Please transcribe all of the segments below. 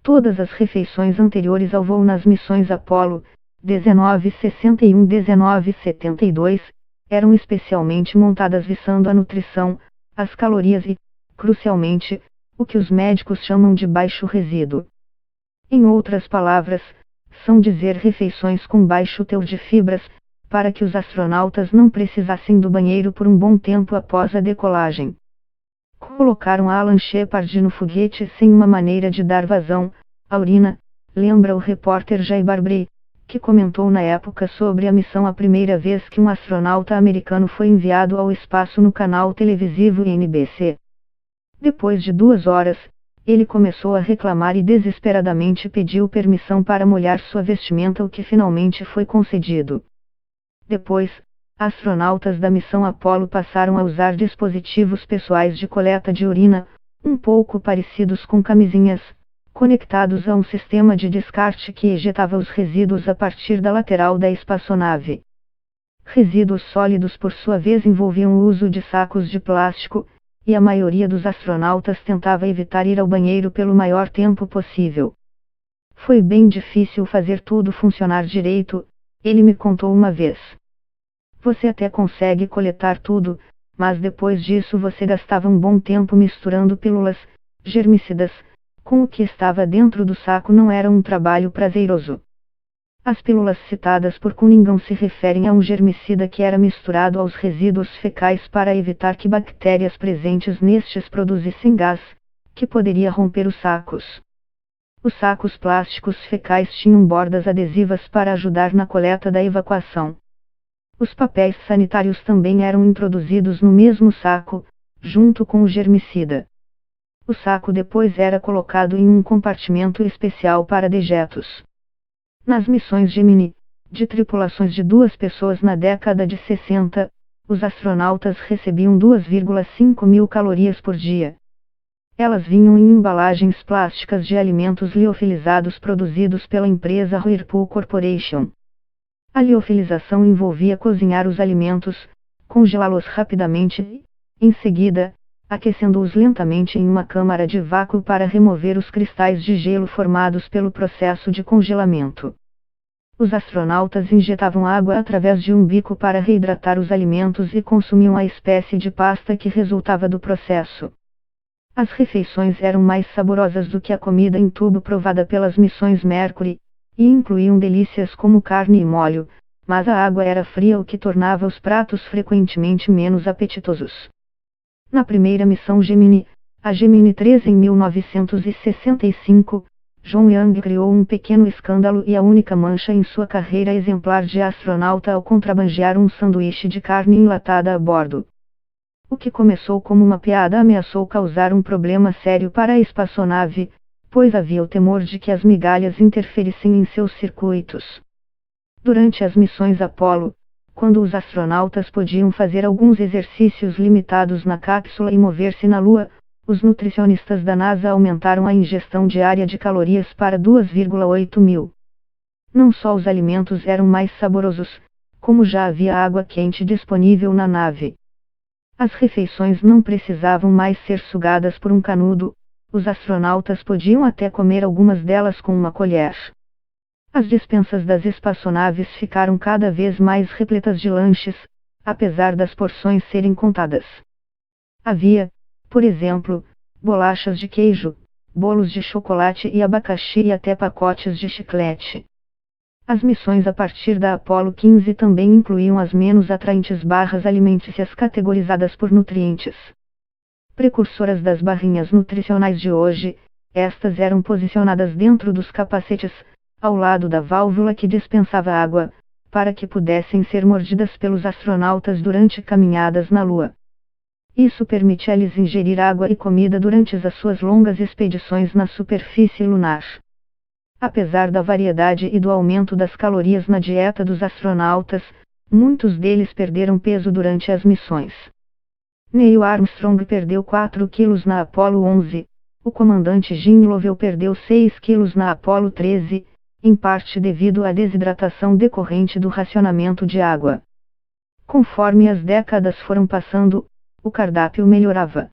Todas as refeições anteriores ao voo nas missões Apollo 1961 e 1972 eram especialmente montadas visando a nutrição, as calorias e, crucialmente, o que os médicos chamam de baixo resíduo. Em outras palavras, são dizer refeições com baixo teor de fibras, para que os astronautas não precisassem do banheiro por um bom tempo após a decolagem. Colocaram Alan Shepard no foguete sem uma maneira de dar vazão à urina, lembra o repórter Jay Barbary, que comentou na época sobre a missão a primeira vez que um astronauta americano foi enviado ao espaço no canal televisivo NBC. Depois de 2 horas, ele começou a reclamar e desesperadamente pediu permissão para molhar sua vestimenta, o que finalmente foi concedido. Depois, astronautas da missão Apollo passaram a usar dispositivos pessoais de coleta de urina, um pouco parecidos com camisinhas, conectados a um sistema de descarte que ejetava os resíduos a partir da lateral da espaçonave. Resíduos sólidos por sua vez envolviam o uso de sacos de plástico, e a maioria dos astronautas tentava evitar ir ao banheiro pelo maior tempo possível. Foi bem difícil fazer tudo funcionar direito, ele me contou uma vez. Você até consegue coletar tudo, mas depois disso você gastava um bom tempo misturando pílulas, germicidas, com o que estava dentro do saco. Não era um trabalho prazeroso. As pílulas citadas por Cunningham se referem a um germicida que era misturado aos resíduos fecais para evitar que bactérias presentes nestes produzissem gás, que poderia romper os sacos. Os sacos plásticos fecais tinham bordas adesivas para ajudar na coleta da evacuação. Os papéis sanitários também eram introduzidos no mesmo saco, junto com o germicida. O saco depois era colocado em um compartimento especial para dejetos. Nas missões Gemini, de tripulações de 2 pessoas na década de 60, os astronautas recebiam 2,5 mil calorias por dia. Elas vinham em embalagens plásticas de alimentos liofilizados produzidos pela empresa Whirlpool Corporation. A liofilização envolvia cozinhar os alimentos, congelá-los rapidamente e, em seguida, aquecendo-os lentamente em uma câmara de vácuo para remover os cristais de gelo formados pelo processo de congelamento. Os astronautas injetavam água através de um bico para reidratar os alimentos e consumiam a espécie de pasta que resultava do processo. As refeições eram mais saborosas do que a comida em tubo provada pelas missões Mercury, e incluíam delícias como carne e molho, mas a água era fria, o que tornava os pratos frequentemente menos apetitosos. Na primeira missão Gemini, a Gemini 3 em 1965, John Young criou um pequeno escândalo e a única mancha em sua carreira exemplar de astronauta ao contrabandear um sanduíche de carne enlatada a bordo. O que começou como uma piada ameaçou causar um problema sério para a espaçonave, pois havia o temor de que as migalhas interferissem em seus circuitos. Durante as missões Apollo, quando os astronautas podiam fazer alguns exercícios limitados na cápsula e mover-se na Lua, os nutricionistas da NASA aumentaram a ingestão diária de calorias para 2,8 mil. Não só os alimentos eram mais saborosos, como já havia água quente disponível na nave. As refeições não precisavam mais ser sugadas por um canudo, os astronautas podiam até comer algumas delas com uma colher. As despensas das espaçonaves ficaram cada vez mais repletas de lanches, apesar das porções serem contadas. Havia, por exemplo, bolachas de queijo, bolos de chocolate e abacaxi e até pacotes de chiclete. As missões a partir da Apollo 15 também incluíam as menos atraentes barras alimentícias categorizadas por nutrientes. Precursoras das barrinhas nutricionais de hoje, estas eram posicionadas dentro dos capacetes, ao lado da válvula que dispensava água, para que pudessem ser mordidas pelos astronautas durante caminhadas na Lua. Isso permitia-lhes ingerir água e comida durante as suas longas expedições na superfície lunar. Apesar da variedade e do aumento das calorias na dieta dos astronautas, muitos deles perderam peso durante as missões. Neil Armstrong perdeu 4 quilos na Apollo 11, o comandante Jim Lovell perdeu 6 quilos na Apollo 13, em parte devido à desidratação decorrente do racionamento de água. Conforme as décadas foram passando, o cardápio melhorava.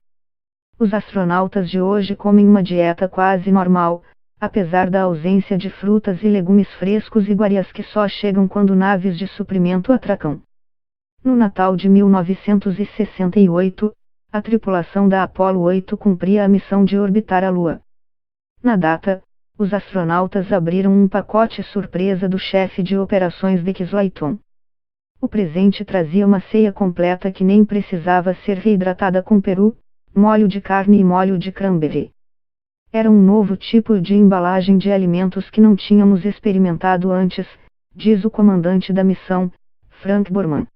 Os astronautas de hoje comem uma dieta quase normal, Apesar da ausência de frutas e legumes frescos e iguarias que só chegam quando naves de suprimento atracam. No Natal de 1968, a tripulação da Apollo 8 cumpria a missão de orbitar a Lua. Na data, os astronautas abriram um pacote surpresa do chefe de operações Dick Slayton. O presente trazia uma ceia completa que nem precisava ser reidratada com peru, molho de carne e molho de cranberry. Era um novo tipo de embalagem de alimentos que não tínhamos experimentado antes, diz o comandante da missão, Frank Borman.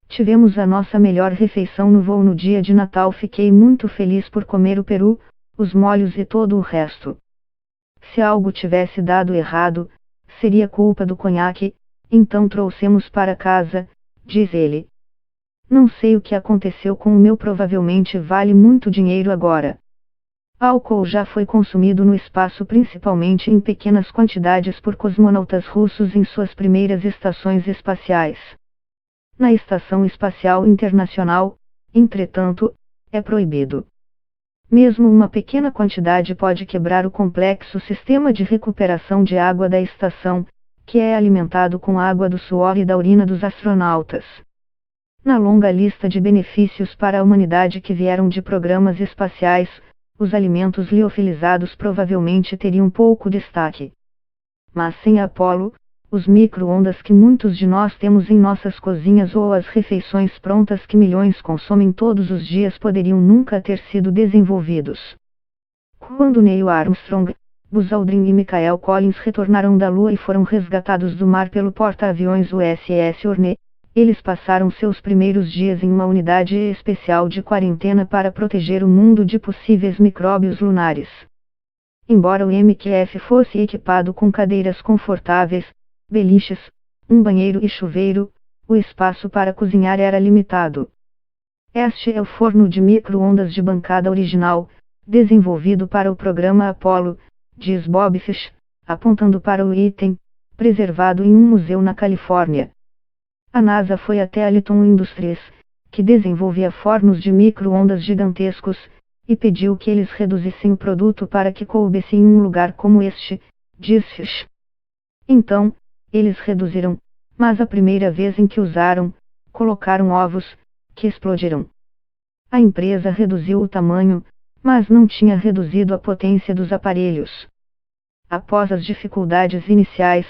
Tivemos a nossa melhor refeição no voo no dia de Natal. Fiquei muito feliz por comer o peru, os molhos e todo o resto. Se algo tivesse dado errado, seria culpa do conhaque, então trouxemos para casa, diz ele. Não sei o que aconteceu com o meu, provavelmente vale muito dinheiro agora. Álcool já foi consumido no espaço, principalmente em pequenas quantidades por cosmonautas russos em suas primeiras estações espaciais. Na Estação Espacial Internacional, entretanto, é proibido. Mesmo uma pequena quantidade pode quebrar o complexo sistema de recuperação de água da estação, que é alimentado com água do suor e da urina dos astronautas. Na longa lista de benefícios para a humanidade que vieram de programas espaciais, os alimentos liofilizados provavelmente teriam pouco destaque. Mas sem a Apollo, os micro-ondas que muitos de nós temos em nossas cozinhas ou as refeições prontas que milhões consomem todos os dias poderiam nunca ter sido desenvolvidos. Quando Neil Armstrong, Buzz Aldrin e Michael Collins retornaram da Lua e foram resgatados do mar pelo porta-aviões USS Orne, eles passaram seus primeiros dias em uma unidade especial de quarentena para proteger o mundo de possíveis micróbios lunares. Embora o MQF fosse equipado com cadeiras confortáveis, beliches, um banheiro e chuveiro, o espaço para cozinhar era limitado. Este é o forno de micro-ondas de bancada original, desenvolvido para o programa Apollo, diz Bob Fish, apontando para o item, preservado em um museu na Califórnia. A NASA foi até a Litton Industries, que desenvolvia fornos de micro-ondas gigantescos, e pediu que eles reduzissem o produto para que coubesse em um lugar como este, diz Fish. Então, eles reduziram, mas a primeira vez em que usaram, colocaram ovos, que explodiram. A empresa reduziu o tamanho, mas não tinha reduzido a potência dos aparelhos. Após as dificuldades iniciais,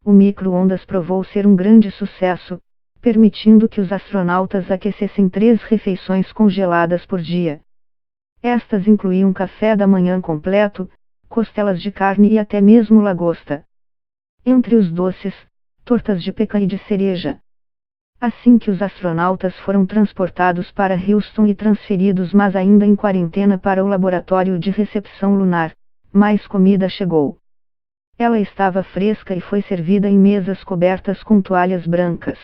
o micro-ondas provou ser um grande sucesso, permitindo que os astronautas aquecessem 3 refeições congeladas por dia. Estas incluíam café da manhã completo, costelas de carne e até mesmo lagosta. Entre os doces, tortas de pecan e de cereja. Assim que os astronautas foram transportados para Houston e transferidos, mas ainda em quarentena, para o laboratório de recepção lunar, mais comida chegou. Ela estava fresca e foi servida em mesas cobertas com toalhas brancas.